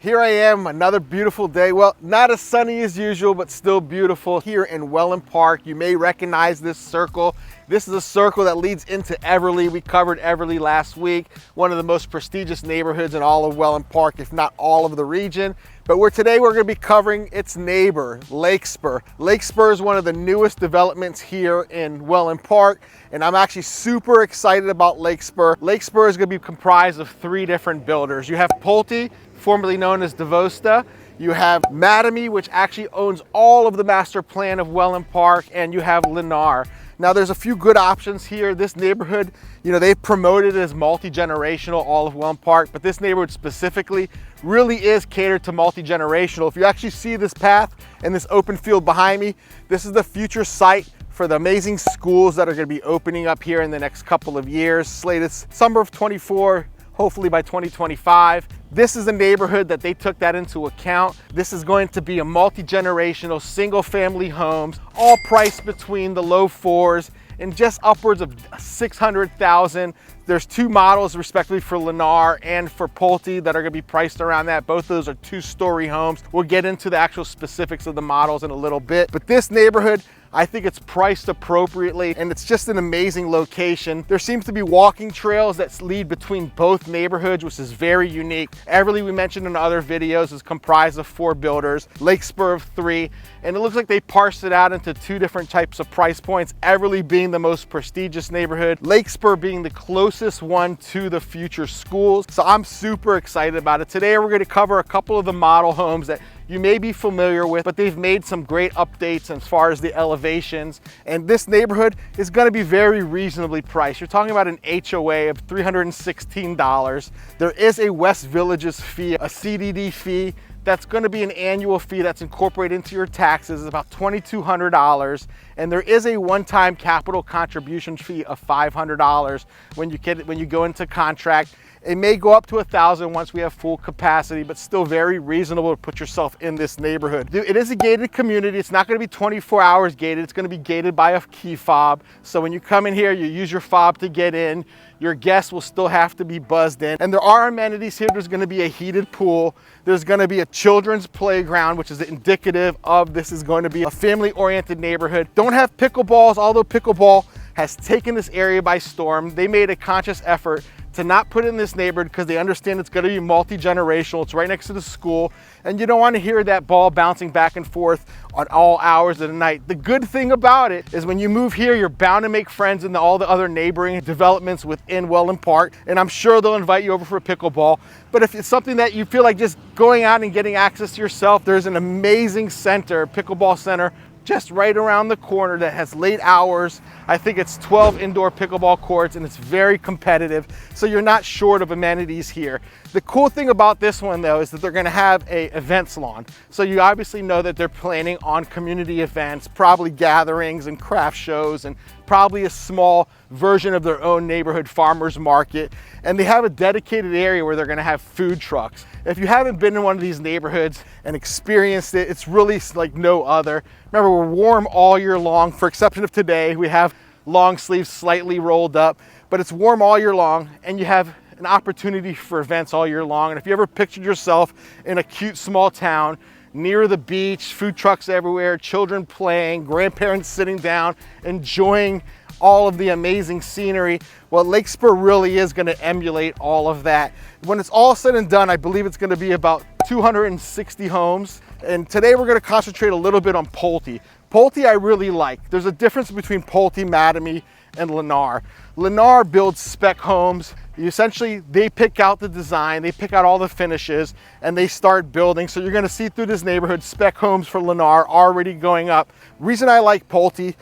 Here I am, another beautiful day. Well, not as sunny as usual, but still beautiful here in Wellen Park. You may recognize this circle. This is a circle that leads into Everly. We covered Everly last week, one of the most prestigious neighborhoods in all of Wellen Park, if not all of the region. But today we're going to be covering its neighbor, Lakespur. Lakespur is one of the newest developments here in Wellen Park, and I'm actually super excited about Lakespur. Lakespur is going to be comprised of three different builders. You have Pulte, formerly known as Devosta. You have Mattamy, which actually owns all of the master plan of Wellen Park, and you have Lennar. Now there's a few good options here. This neighborhood, they've promoted it as multi-generational, all of Wellen Park, but this neighborhood specifically really is catered to multi-generational. If you actually see this path and this open field behind me, this is the future site for the amazing schools that are going to be opening up here in the next couple of years. Slated summer of 24, hopefully by 2025. This is a neighborhood that they took that into account. This is going to be a multi-generational, single-family homes, all priced between the low fours and just upwards of $600,000. There's two models respectively for Lennar and for Pulte that are going to be priced around that. Both of those are two-story homes. We'll get into the actual specifics of the models in a little bit, but this neighborhood, I think it's priced appropriately, and it's just an amazing location. There seems to be walking trails that lead between both neighborhoods, which is very unique. Everly, we mentioned in other videos, is comprised of 4 builders, Lakespur of 3, and it looks like they parsed it out into 2 different types of price points, Everly being the most prestigious neighborhood, Lakespur being the closest one to the future schools. So I'm super excited about it. Today we're going to cover a couple of the model homes that you may be familiar with, but they've made some great updates as far as the elevations. And this neighborhood is going to be very reasonably priced. You're talking about an HOA of $316. There is a West Villages fee, a CDD fee. That's going to be an annual fee that's incorporated into your taxes. It's about $2,200. And there is a one-time capital contribution fee of $500 when you go into contract. It may go up to $1,000 once we have full capacity, but still very reasonable to put yourself in this neighborhood. It is a gated community. It's not going to be 24 hours gated. It's going to be gated by a key fob. So when you come in here, you use your fob to get in. Your guests will still have to be buzzed in. And there are amenities here. There's going to be a heated pool. There's going to be a children's playground, which is indicative of this is going to be a family-oriented neighborhood. Don't have pickleballs, although pickleball has taken this area by storm. They made a conscious effort to not put in this neighborhood because they understand it's going to be multi-generational. It's right next to the school, and you don't want to hear that ball bouncing back and forth on all hours of the night. The good thing about it is when you move here, you're bound to make friends in all the other neighboring developments within Wellen Park, and I'm sure they'll invite you over for a pickleball. But if it's something that you feel like just going out and getting access to yourself, there's an amazing center, pickleball center, just right around the corner that has late hours. I think it's 12 indoor pickleball courts, and it's very competitive. So you're not short of amenities here. The cool thing about this one though is that they're gonna have a events lawn. So you obviously know that they're planning on community events, probably gatherings and craft shows, and probably a small version of their own neighborhood farmers market. And they have a dedicated area where they're gonna have food trucks. If you haven't been in one of these neighborhoods and experienced it, it's really like no other. Remember, we're warm all year long, for exception of today. We have long sleeves slightly rolled up, but it's warm all year long, and you have an opportunity for events all year long. And if you ever pictured yourself in a cute small town near the beach, food trucks everywhere, children playing, grandparents sitting down, enjoying all of the amazing scenery, well, Lakespur really is going to emulate all of that. When it's all said and done, I believe it's going to be about 260 homes. And today we're going to concentrate a little bit on Pulte. Pulte I really like. There's a difference between Pulte, Mattamy, and Lennar. Lennar builds spec homes. They pick out the design, they pick out all the finishes, and they start building. So you're going to see through this neighborhood spec homes for Lennar already going up. Reason I like Pulte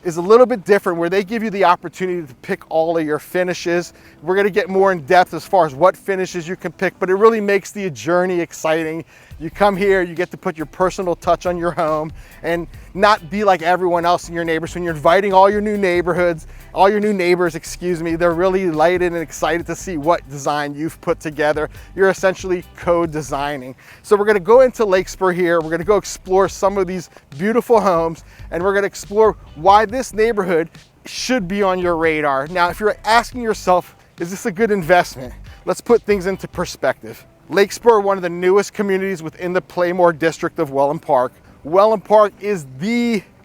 is a little bit different, where they give you the opportunity to pick all of your finishes. We're going to get more in depth as far as what finishes you can pick, but it really makes the journey exciting. You come here, you get to put your personal touch on your home and not be like everyone else in your neighbors. When you're inviting all your new neighbors, they're really delighted and excited to see what design you've put together. You're essentially co-designing. So we're going to go into Lakespur here. We're going to go explore some of these beautiful homes, and we're going to explore why this neighborhood should be on your radar. Now, if you're asking yourself, is this a good investment? Let's put things into perspective. Lakespur, one of the newest communities within the Playmore district of Wellen Park. Wellen Park is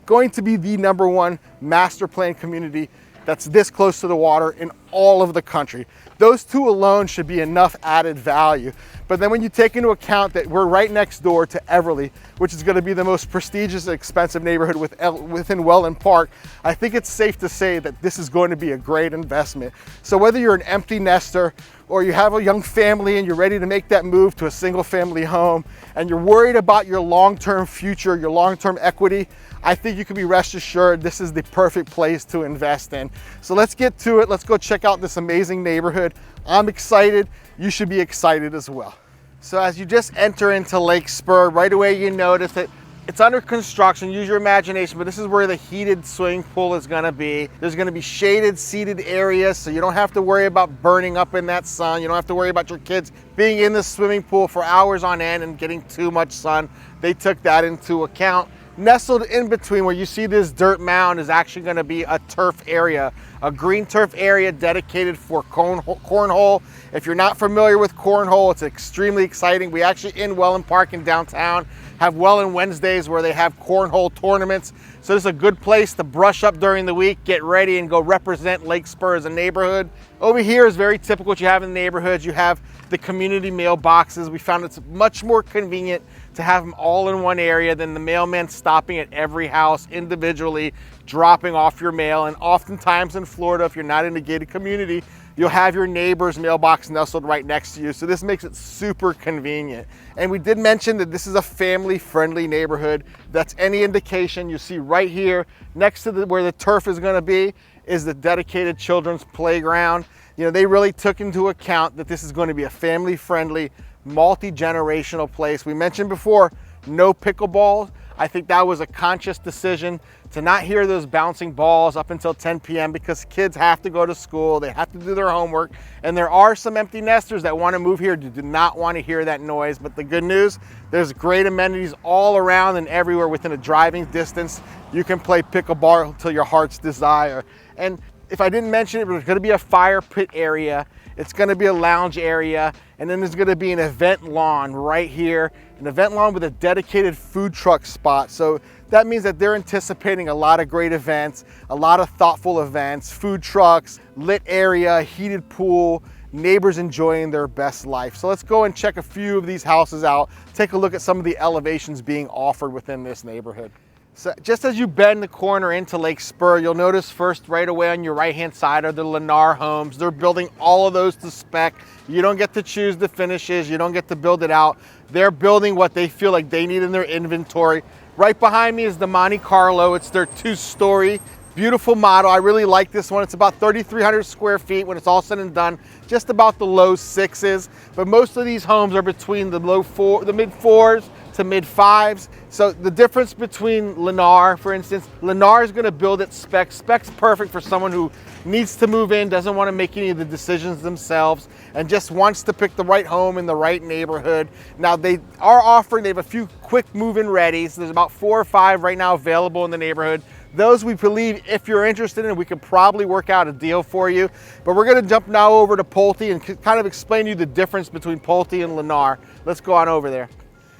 going to be the #1 master plan community that's this close to the water in all of the country. Those two alone should be enough added value. But then when you take into account that we're right next door to Everly, which is going to be the most prestigious and expensive neighborhood within Wellen Park, I think it's safe to say that this is going to be a great investment. So whether you're an empty nester or you have a young family and you're ready to make that move to a single family home and you're worried about your long-term future, your long-term equity, I think you can be rest assured this is the perfect place to invest in. So let's get to it. Let's go check out this amazing neighborhood. I'm excited. You should be excited as well. So as you just enter into Lakespur, right away you notice that it's under construction. Use your imagination, but this is where the heated swimming pool is gonna be. There's gonna be shaded, seated areas, so you don't have to worry about burning up in that sun. You don't have to worry about your kids being in the swimming pool for hours on end and getting too much sun. They took that into account. Nestled in between where you see this dirt mound is actually going to be a turf area, a green turf area dedicated for cornhole. If you're not familiar with cornhole, it's extremely exciting. We actually in Wellen Park in downtown have Wellen Wednesdays where they have cornhole tournaments. So this is a good place to brush up during the week, get ready and go represent Lakespur as a neighborhood. Over here is very typical what you have in the neighborhoods. You have the community mailboxes. We found it's much more convenient to have them all in one area than the mailman stopping at every house individually, dropping off your mail. And oftentimes in Florida, if you're not in a gated community, you'll have your neighbor's mailbox nestled right next to you. So this makes it super convenient. And we did mention that this is a family-friendly neighborhood. That's any indication. You see right here next to where the turf is gonna be is the dedicated children's playground. You know, they really took into account that this is going to be a family-friendly, multi-generational place. We mentioned before, no pickleball. I think that was a conscious decision to not hear those bouncing balls up until 10 p.m. because kids have to go to school, they have to do their homework, and there are some empty nesters that want to move here, do not want to hear that noise. But the good news, there's great amenities all around and everywhere within a driving distance. You can play pickleball until your heart's desire. And if I didn't mention it, there's going to be a fire pit area. It's going to be a lounge area. And then there's going to be an event lawn right here, an event lawn with a dedicated food truck spot. So that means that they're anticipating a lot of great events, a lot of thoughtful events, food trucks, lit area, heated pool, neighbors enjoying their best life. So let's go and check a few of these houses out, take a look at some of the elevations being offered within this neighborhood. So just as you bend the corner into Lakespur, you'll notice first right away on your right-hand side are the Lennar Homes. They're building all of those to spec. You don't get to choose the finishes. You don't get to build it out. They're building what they feel like they need in their inventory. Right behind me is the Monte Carlo. It's their 2-story, beautiful model. I really like this one. It's about 3,300 square feet when it's all said and done, just about the low 6s. But most of these homes are between the mid 4s to mid 5s. So the difference between Lennar, for instance, Lennar is going to build it spec. Spec's perfect for someone who needs to move in, doesn't want to make any of the decisions themselves, and just wants to pick the right home in the right neighborhood. Now they have a few quick move-in readies. There's about 4 or 5 right now available in the neighborhood. Those we believe, if you're interested in, we could probably work out a deal for you. But we're going to jump now over to Pulte and kind of explain to you the difference between Pulte and Lennar. Let's go on over there.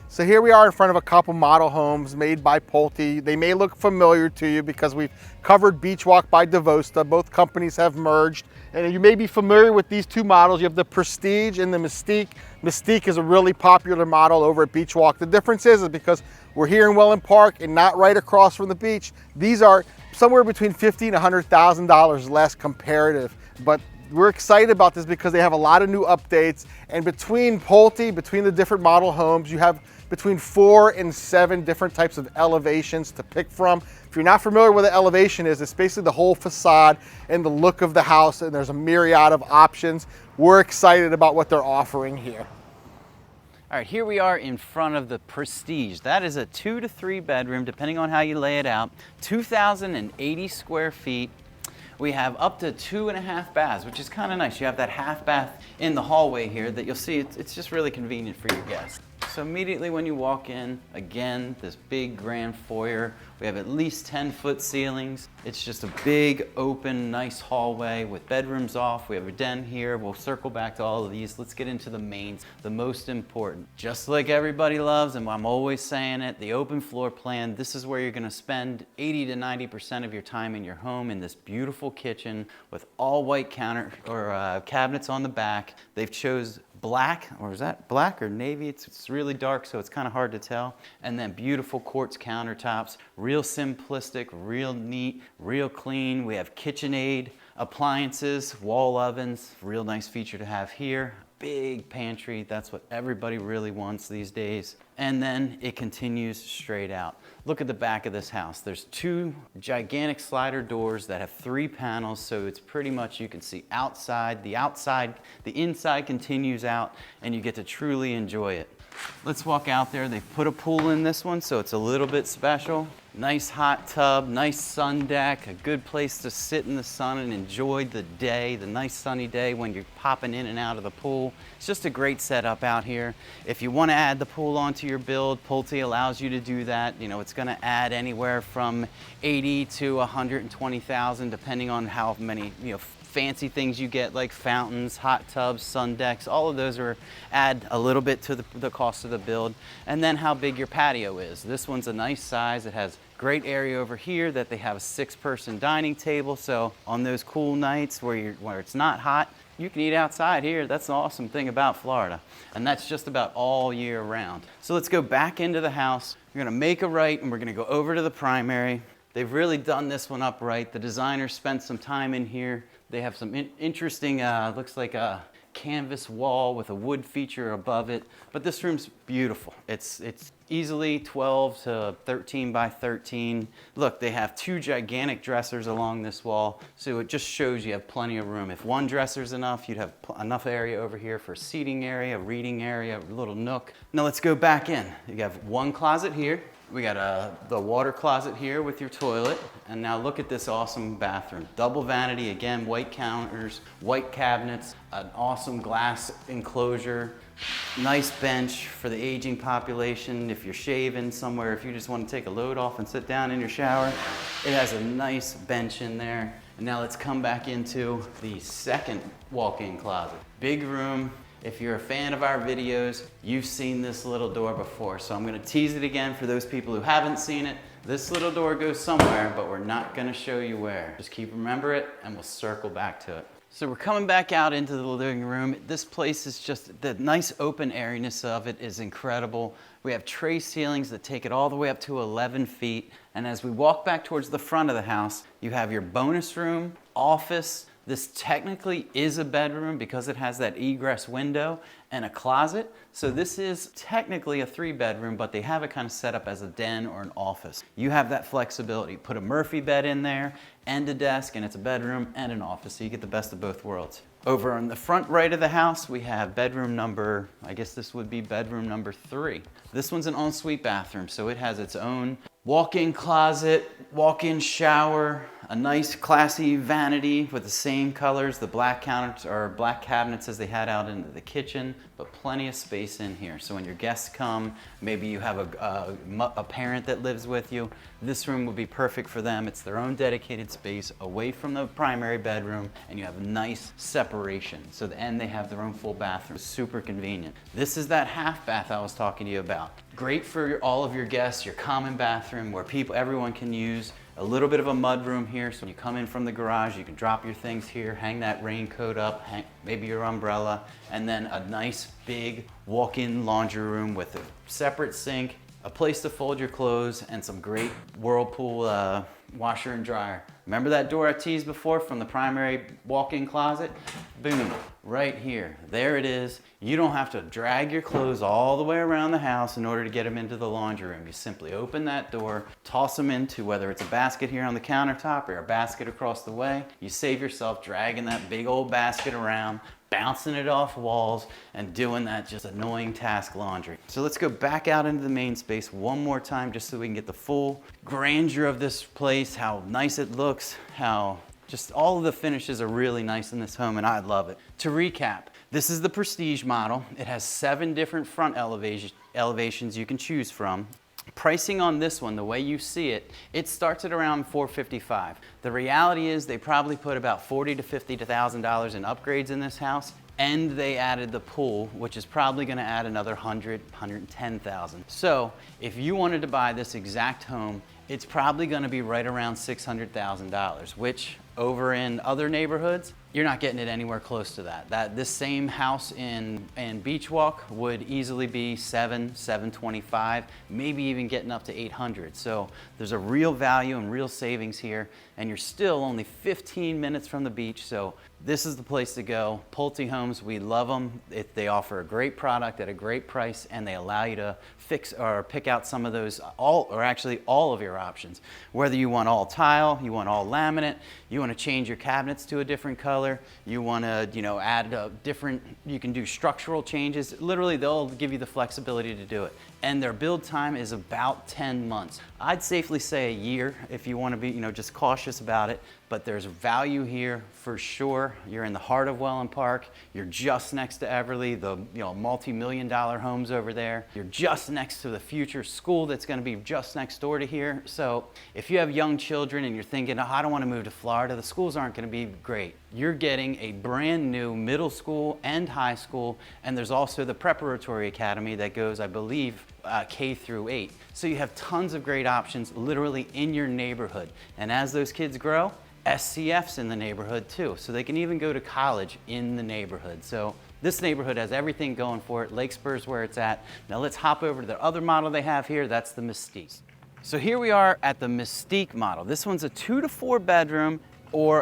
So here we are in front of a couple model homes made by Pulte. They may look familiar to you because we've covered Beach Walk by Devosta. Both companies have merged. And you may be familiar with these two models. You have the Prestige and the Mystique. Mystique is a really popular model over at Beach Walk. The difference is because we're here in Wellen Park and not right across from the beach. These are somewhere between $50,000 and $100,000 less comparative. But we're excited about this because they have a lot of new updates. And between Pulte, between the different model homes, you have between 4 and 7 different types of elevations to pick from. If you're not familiar with what the elevation is, it's basically the whole facade and the look of the house, and there's a myriad of options. We're excited about what they're offering here. All right, here we are in front of the Prestige. That is a 2 to 3 bedroom, depending on how you lay it out, 2,080 square feet. We have up to 2.5 baths, which is kind of nice. You have that half bath in the hallway here that you'll see. It's just really convenient for your guests. So immediately when you walk in, again, this big grand foyer We have at least 10-foot ceilings. It's just a big, open, nice hallway with bedrooms off. We have a den here. We'll circle back to all of these. Let's get into the mains, the most important. Just like everybody loves, and I'm always saying it, the open floor plan. This is where you're gonna spend 80 to 90% of your time in your home, in this beautiful kitchen with all white cabinets on the back. They've chose black, or is that black or navy? It's really dark, so it's kind of hard to tell. And then beautiful quartz countertops, real simplistic, real neat, real clean. We have KitchenAid appliances, wall ovens, real nice feature to have here. Big pantry, that's what everybody really wants these days. And then it continues straight out. Look at the back of this house. There's 2 gigantic slider doors that have 3 panels, so it's pretty much, you can see outside, the inside continues out, and you get to truly enjoy it. Let's walk out there. They've put a pool in this one, so it's a little bit special. Nice hot tub, nice sun deck, a good place to sit in the sun and enjoy the day, the nice sunny day when you're popping in and out of the pool. It's just a great setup out here. If you want to add the pool onto your build, Pulte allows you to do that. You know, it's going to add anywhere from 80 to 120,000 depending on how many, fancy things you get, like fountains, hot tubs, sun decks. All of those add a little bit to the cost of the build. And then how big your patio is. This one's a nice size. It has great area over here that they have a 6-person dining table. So on those cool nights where it's not hot, you can eat outside here. That's the awesome thing about Florida. And that's just about all year round. So let's go back into the house. We're gonna make a right and we're gonna go over to the primary. They've really done this one up right. The designer spent some time in here. They have some interesting, looks like a canvas wall with a wood feature above it. But this room's beautiful. It's easily 12 to 13 by 13. Look, they have 2 gigantic dressers along this wall. So it just shows you have plenty of room. If one dresser's enough, you'd have enough area over here for a seating area, reading area, a little nook. Now let's go back in. You have 1 closet here. We got the water closet here with your toilet. And now look at this awesome bathroom. Double vanity, again, white counters, white cabinets, an awesome glass enclosure, nice bench for the aging population. If you're shaving somewhere, if you just want to take a load off and sit down in your shower, it has a nice bench in there. And now let's come back into the second walk-in closet. Big room. If you're a fan of our videos, you've seen this little door before. So I'm gonna tease it again for those people who haven't seen it. This little door goes somewhere, but we're not gonna show you where. Just remember it, and we'll circle back to it. So we're coming back out into the living room. This place is just, the nice open airiness of it is incredible. We have tray ceilings that take it all the way up to 11 feet. And as we walk back towards the front of the house, you have your bonus room, office. This technically is a bedroom because it has that egress window and a closet. So this is technically a 3-bedroom, but they have it kind of set up as a den or an office. You have that flexibility. Put a Murphy bed in there and a desk, and it's a bedroom and an office. So you get the best of both worlds. Over on the front right of the house, we have bedroom number, I guess this would be bedroom number 3. This one's an ensuite bathroom, so it has its own walk-in closet, walk-in shower, a nice classy vanity with the same colors, the black counters or black cabinets as they had out into the kitchen, but plenty of space in here. So when your guests come, maybe you have a parent that lives with you, this room would be perfect for them. It's their own dedicated space away from the primary bedroom, and you have a nice separation. So and they have their own full bathroom. Super convenient. This is that half bath I was talking to you about. Great for all of your guests, your common bathroom where everyone can use. A little bit of a mud room here, so when you come in from the garage, you can drop your things here, hang that raincoat up, maybe your umbrella, and then a nice big walk-in laundry room with a separate sink, a place to fold your clothes, and some great Whirlpool washer and dryer. Remember that door I teased before from the primary walk-in closet? Boom, right here. There it is. You don't have to drag your clothes all the way around the house in order to get them into the laundry room. You simply open that door, toss them into whether it's a basket here on the countertop or a basket across the way. You save yourself dragging that big old basket around, bouncing it off walls, and doing that just annoying task laundry. So let's go back out into the main space one more time just so we can get the full grandeur of this place, how nice it looks, how just all of the finishes are really nice in this home, and I love it. To recap, this is the Prestige model. It has 7 different front elevations you can choose from. Pricing on this one, the way you see it, it starts at around $455. The reality is they probably put about $40,000 to $50,000 in upgrades in this house, and they added the pool, which is probably gonna add another $100,000, $110,000. So if you wanted to buy this exact home, it's probably gonna be right around $600,000, which over in other neighborhoods, you're not getting it anywhere close to that. This same house in Beach Walk would easily be $725, maybe even getting up to $800. So there's a real value and real savings here, and you're still only 15 minutes from the beach. So this is the place to go. Pulte Homes, we love them. They offer a great product at a great price, and they allow you to fix or pick out some of those, all of your options. Whether you want all tile, you want all laminate, you want to change your cabinets to a different color, you want to, add a different, you can do structural changes. Literally, they'll give you the flexibility to do it. And their build time is about 10 months. I'd safely say a year if you want to be, just cautious about it. But there's value here for sure. You're in the heart of Wellen Park. You're just next to Everly, the multi-million-dollar homes over there. You're just next to the future school that's going to be just next door to here. So if you have young children and you're thinking, oh, I don't want to move to Florida, the schools aren't going to be great. You're getting a brand new middle school and high school, and there's also the preparatory academy that goes, I believe, K through 8. So you have tons of great options literally in your neighborhood. And as those kids grow, SCF's in the neighborhood too. So they can even go to college in the neighborhood. So this neighborhood has everything going for it. Lakespur is where it's at. Now let's hop over to the other model they have here. That's the Mystique. So here we are at the Mystique model. This one's a 2 to 4 bedroom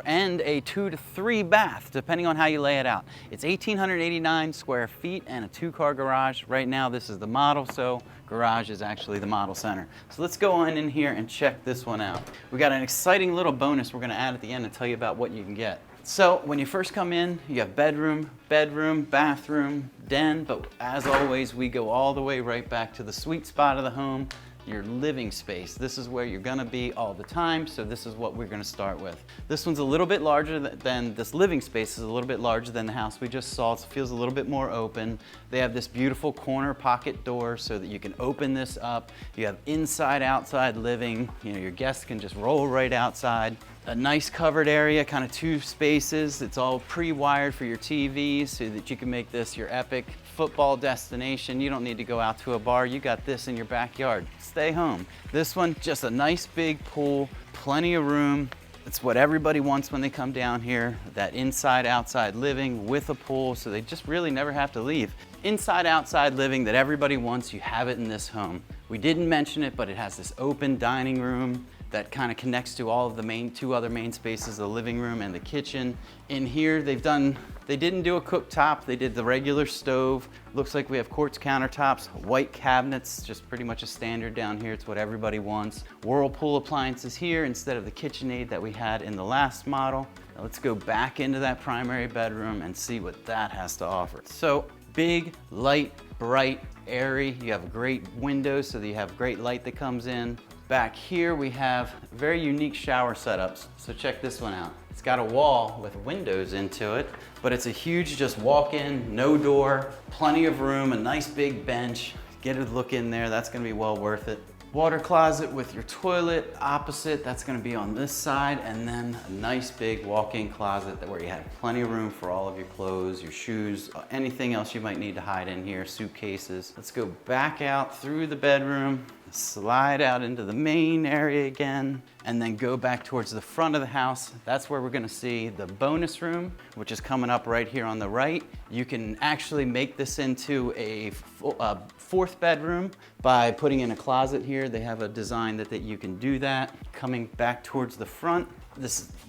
and a 2 to 3 bath, depending on how you lay it out. It's 1,889 square feet and a 2-car garage. Right now, this is the model, so garage is actually the model center. So let's go on in here and check this one out. We got an exciting little bonus we're gonna add at the end and tell you about what you can get. So when you first come in, you have bedroom, bathroom, den, but as always, we go all the way right back to the sweet spot of the home, your living space. This is where you're gonna be all the time, so this is what we're gonna start with. This one's a little bit larger than this living space is a little bit larger than the house we just saw. It feels a little bit more open. They have this beautiful corner pocket door so that you can open this up. You have inside, outside living. Your guests can just roll right outside. A nice covered area, kind of 2 spaces. It's all pre-wired for your TVs so that you can make this your epic football destination. You don't need to go out to a bar. You got this in your backyard. Stay home. This one, just a nice big pool, plenty of room. It's what everybody wants when they come down here, that inside, outside living with a pool, so they just really never have to leave. Inside, outside living that everybody wants, you have it in this home. We didn't mention it, but it has this open dining room that kind of connects to all of the 2 other main spaces, the living room and the kitchen. In here, they didn't do a cooktop, they did the regular stove. Looks like we have quartz countertops, white cabinets, just pretty much a standard down here. It's what everybody wants. Whirlpool appliances here instead of the KitchenAid that we had in the last model. Now let's go back into that primary bedroom and see what that has to offer. So big, light, bright, airy. You have great windows so that you have great light that comes in. Back here we have very unique shower setups. So check this one out. It's got a wall with windows into it, but it's a huge just walk in, no door, plenty of room, a nice big bench. Get a look in there, that's gonna be well worth it. Water closet with your toilet opposite, that's gonna be on this side, and then a nice big walk-in closet where you have plenty of room for all of your clothes, your shoes, anything else you might need to hide in here, suitcases. Let's go back out through the bedroom, slide out into the main area again, and then go back towards the front of the house. That's where we're gonna see the bonus room, which is coming up right here on the right. You can actually make this into a 4th bedroom by putting in a closet here. They have a design that you can do that. Coming back towards the front,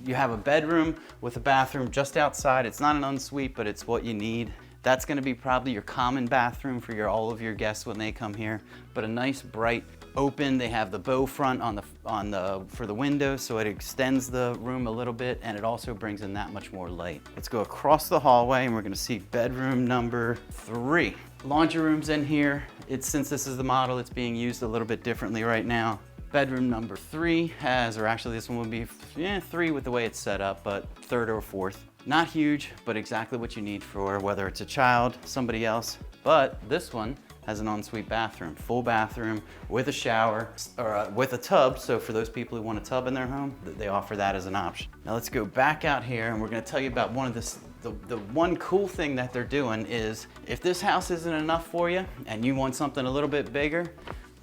you have a bedroom with a bathroom just outside. It's not an ensuite, but it's what you need. That's gonna be probably your common bathroom for all of your guests when they come here, but a nice bright open. They have the bow front for the window, so it extends the room a little bit, and it also brings in that much more light. Let's go across the hallway, and we're gonna see bedroom number 3. Laundry room's in here. Since this is the model, it's being used a little bit differently right now. Bedroom number 3 this one would be 3 with the way it's set up, but 3rd or 4th. Not huge, but exactly what you need for whether it's a child, somebody else. But this one has an ensuite bathroom, full bathroom with a shower, or with a tub. So for those people who want a tub in their home, they offer that as an option. Now let's go back out here and we're gonna tell you about one of the one cool thing that they're doing is if this house isn't enough for you and you want something a little bit bigger,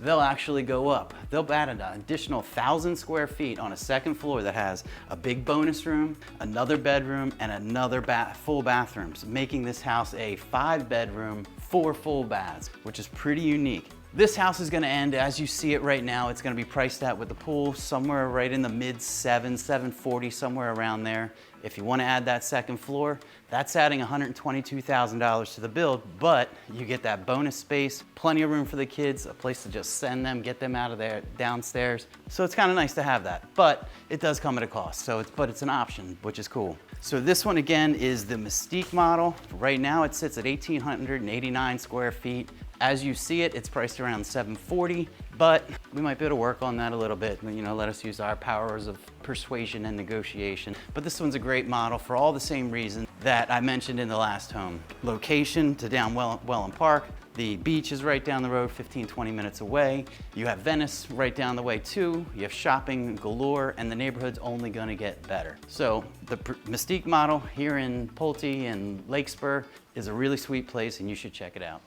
they'll actually go up. They'll add an additional 1,000 square feet on a second floor that has a big bonus room, another bedroom, and another full bathrooms, making this house a 5-bedroom, 4 full baths, which is pretty unique. This house is gonna end, as you see it right now, it's gonna be priced out with the pool somewhere right in the mid $740, somewhere around there. If you wanna add that second floor, that's adding $122,000 to the build, but you get that bonus space, plenty of room for the kids, a place to just send them, get them out of there, downstairs. So it's kinda nice to have that, but it does come at a cost. But it's an option, which is cool. So this one again is the Mystique model. Right now it sits at 1,889 square feet. As you see it, it's priced around $740, but we might be able to work on that a little bit. You know, let us use our powers of persuasion and negotiation. But this one's a great model for all the same reasons that I mentioned in the last home. Location to down Wellen Park. The beach is right down the road, 15, 20 minutes away. You have Venice right down the way too. You have shopping galore, and the neighborhood's only gonna get better. So the Mystique model here in Pulte and Lakespur is a really sweet place, and you should check it out.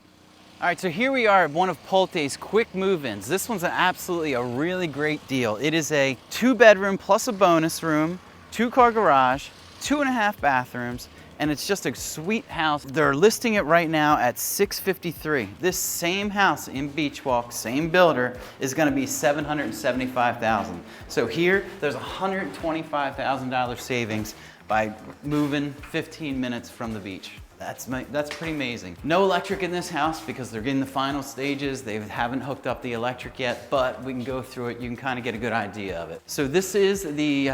All right, so here we are at one of Pulte's quick move-ins. This one's absolutely a really great deal. It is a 2-bedroom plus a bonus room, 2-car garage, 2.5 bathrooms, and it's just a sweet house. They're listing it right now at $653. This same house in Beach Walk, same builder, is gonna be $775,000. So here, there's $125,000 savings by moving 15 minutes from the beach. That's pretty amazing. No electric in this house because they're in the final stages. They haven't hooked up the electric yet, but we can go through it. You can kind of get a good idea of it. So this is the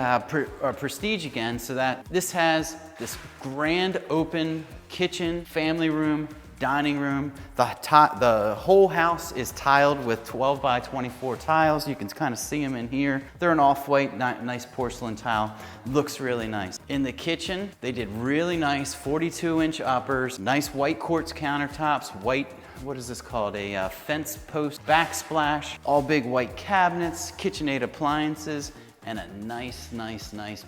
Prestige again. So that this has this grand open kitchen, family room, dining room. The whole house is tiled with 12 by 24 tiles. You can kind of see them in here. They're an off-white, nice porcelain tile. Looks really nice. In the kitchen, they did really nice 42-inch uppers, nice white quartz countertops, white, what is this called? A fence post backsplash, all big white cabinets, KitchenAid appliances, and a nice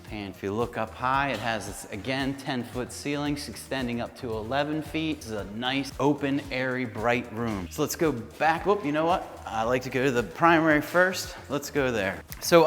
pan. If you look up high, it has this, again, 10-foot ceilings extending up to 11 feet. This is a nice, open, airy, bright room. So let's go back. Oh, you know what? I like to go to the primary first. Let's go there. So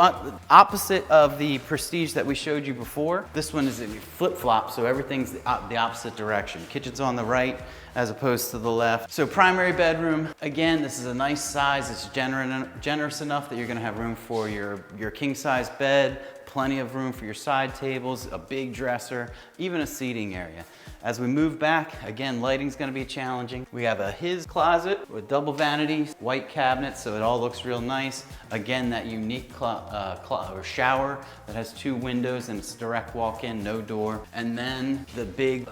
opposite of the Prestige that we showed you before, this one is a flip-flop, so everything's the opposite direction. Kitchen's on the right as opposed to the left. So primary bedroom, again, this is a nice size. It's generous enough that you're gonna have room for your king-size bed, plenty of room for your side tables, a big dresser, even a seating area. As we move back, again, lighting's gonna be challenging. We have his closet with double vanities, white cabinets, so it all looks real nice. Again, that unique shower that has 2 windows and it's direct walk-in, no door. And then the big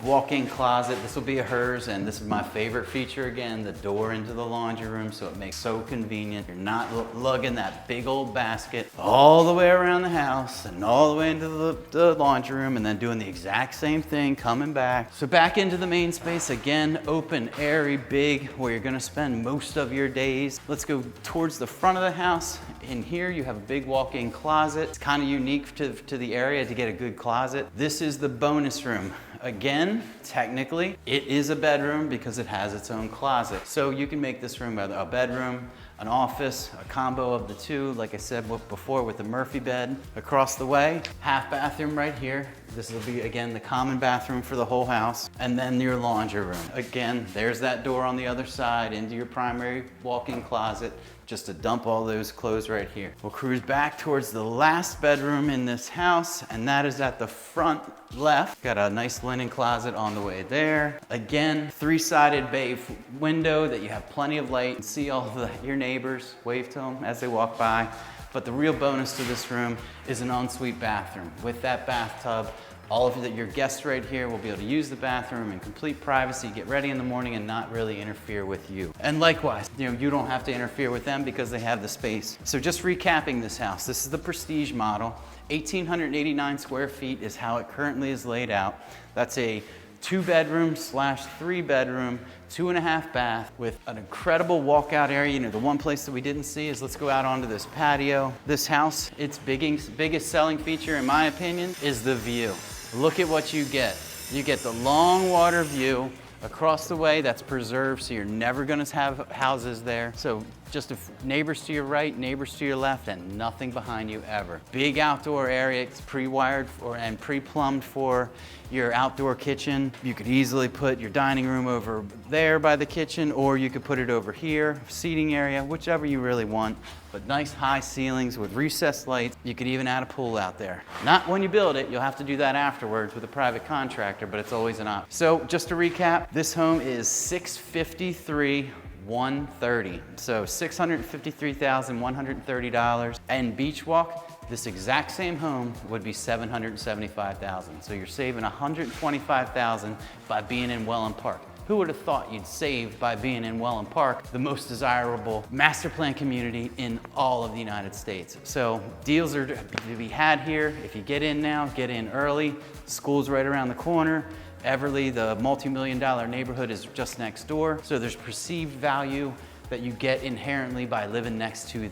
walk-in closet. This will be hers, and this is my favorite feature again, the door into the laundry room, so it makes so convenient. You're not lugging that big old basket all the way around the house and all the way into the laundry room and then doing the exact same thing, coming back. So back into the main space, again, open, airy, big, where you're gonna spend most of your days. Let's go towards the front of the house. In here, you have a big walk-in closet. It's kind of unique to the area to get a good closet. This is the bonus room. Again, technically, it is a bedroom because it has its own closet. So you can make this room a bedroom, an office, a combo of the two, like I said before with the Murphy bed. Across the way, half bathroom right here. This will be, again, the common bathroom for the whole house. And then your laundry room. Again, there's that door on the other side into your primary walk-in closet, just to dump all those clothes right here. We'll cruise back towards the last bedroom in this house, and that is at the front left. Got a nice linen closet on the way there. Again, 3-sided bay window that you have plenty of light and see all of your neighbors, wave to them as they walk by. But the real bonus to this room is an ensuite bathroom. With that bathtub, all of your guests right here will be able to use the bathroom in complete privacy, get ready in the morning and not really interfere with you. And likewise, you don't have to interfere with them because they have the space. So just recapping this house, this is the Prestige model. 1,889 square feet is how it currently is laid out. That's a 2-bedroom slash 3-bedroom, 2.5 bath with an incredible walkout area. You know, the one place that we didn't see is, let's go out onto this patio. This house, its biggest selling feature, in my opinion, is the view. Look at what you get. You get the long water view across the way that's preserved, so you're never gonna have houses there. So just neighbors to your right, neighbors to your left, and nothing behind you ever. Big outdoor area, it's pre-wired and pre-plumbed for your outdoor kitchen. You could easily put your dining room over there by the kitchen, or you could put it over here, seating area, whichever you really want. But nice high ceilings with recessed lights. You could even add a pool out there. Not when you build it, you'll have to do that afterwards with a private contractor, but it's always an option. So just to recap, this home is $653,130. So $653,130. And Beach Walk, this exact same home would be $775,000. So you're saving $125,000 by being in Wellen Park. Who would have thought you'd save by being in Wellen Park, the most desirable master plan community in all of the United States? So deals are to be had here. If you get in now, get in early. School's right around the corner. Everly, the multi-million-dollar neighborhood, is just next door. So there's perceived value that you get inherently by living next to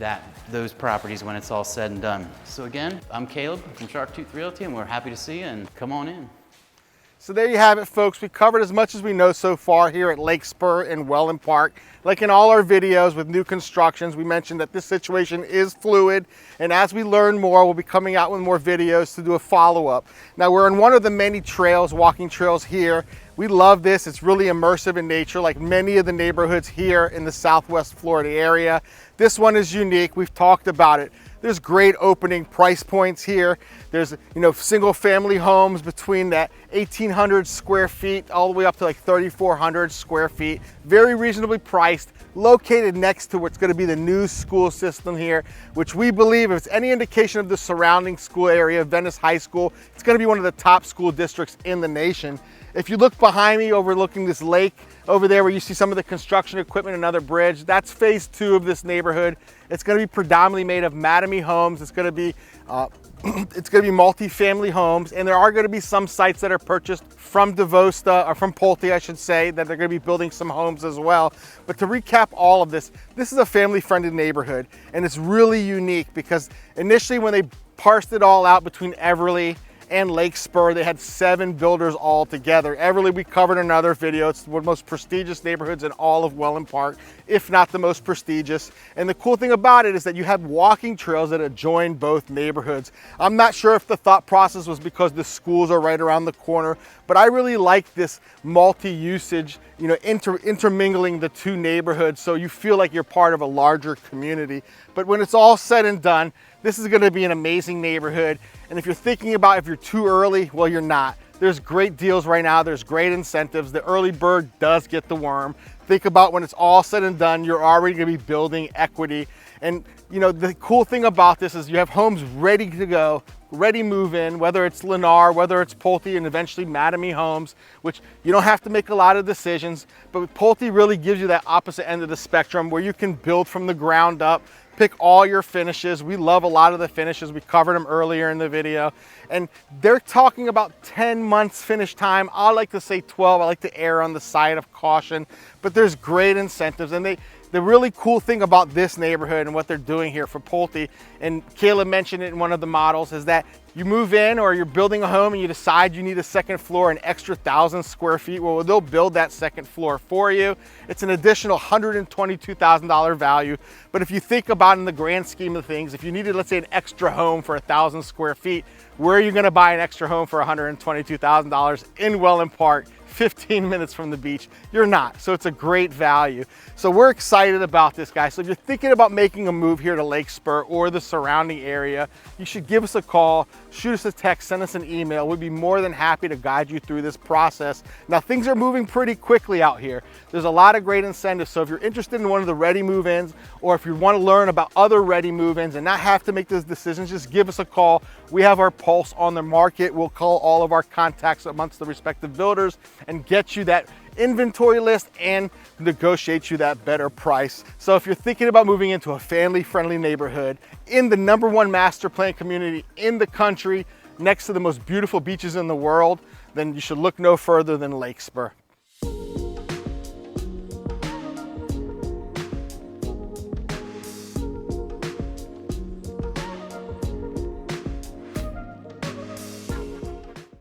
those properties when it's all said and done. So again, I'm Caleb from Sharktooth Realty, and we're happy to see you, and come on in. So there you have it, folks. We covered as much as we know so far here at Lakespur and Wellen Park. Like in all our videos with new constructions, we mentioned that this situation is fluid, and as we learn more, we'll be coming out with more videos to do a follow-up. Now, we're in one of the many trails, walking trails here. We love this. It's really immersive in nature, like many of the neighborhoods here in the Southwest Florida area. This one is unique. We've talked about it. There's great opening price points here. There's, single family homes between that 1,800 square feet all the way up to like 3,400 square feet. Very reasonably priced, located next to what's going to be the new school system here, which we believe, if it's any indication of the surrounding school area, Venice High School, it's going to be one of the top school districts in the nation. If you look behind me, overlooking this lake over there where you see some of the construction equipment and another bridge, that's phase 2 of this neighborhood. It's going to be predominantly made of Mattamy Homes. It's going to be multi-family homes, and there are going to be some sites that are purchased from DeVosta, or from Pulte, I should say, that they're going to be building some homes as well. But to recap all of this, this is a family-friendly neighborhood, and it's really unique because initially when they parsed it all out between Everly and Lakespur, they had 7 builders all together. Everly, we covered in another video. It's one of the most prestigious neighborhoods in all of Wellen Park, if not the most prestigious. And the cool thing about it is that you have walking trails that adjoin both neighborhoods. I'm not sure if the thought process was because the schools are right around the corner, but I really like this multi-usage, intermingling the two neighborhoods so you feel like you're part of a larger community. But when it's all said and done, this is going to be an amazing neighborhood. And if you're thinking about if you're too early, well, you're not. There's great deals right now. There's great incentives. The early bird does get the worm. Think about when it's all said and done, you're already going to be building equity. And the cool thing about this is you have homes ready to go, ready move in, whether it's Lennar, whether it's Pulte, and eventually Mattamy Homes, which you don't have to make a lot of decisions. But Pulte really gives you that opposite end of the spectrum where you can build from the ground up, pick all your finishes. We love a lot of the finishes. We covered them earlier in the video. And they're talking about 10 months finish time. I like to say 12. I like to err on the side of caution, but there's great incentives. And the really cool thing about this neighborhood and what they're doing here for Pulte, and Caleb mentioned it in one of the models, is that you move in or you're building a home and you decide you need a second floor, an extra 1,000 square feet. Well, they'll build that second floor for you. It's an additional $122,000 value. But if you think about in the grand scheme of things, if you needed, let's say, an extra home for 1,000 square feet, where are you going to buy an extra home for $122,000 in Wellen Park, 15 minutes from the beach? You're not. So it's a great value. So we're excited about this, guys. So if you're thinking about making a move here to Lakespur or the surrounding area, you should give us a call, shoot us a text, send us an email. We'd be more than happy to guide you through this process. Now, things are moving pretty quickly out here. There's a lot of great incentives. So if you're interested in one of the ready move-ins, or if you want to learn about other ready move-ins and not have to make those decisions, just give us a call. We have our pulse on the market. We'll call all of our contacts amongst the respective builders and get you that inventory list and negotiate you that better price. So if you're thinking about moving into a family-friendly neighborhood in the #1 master plan community in the country, next to the most beautiful beaches in the world, then you should look no further than Lakespur.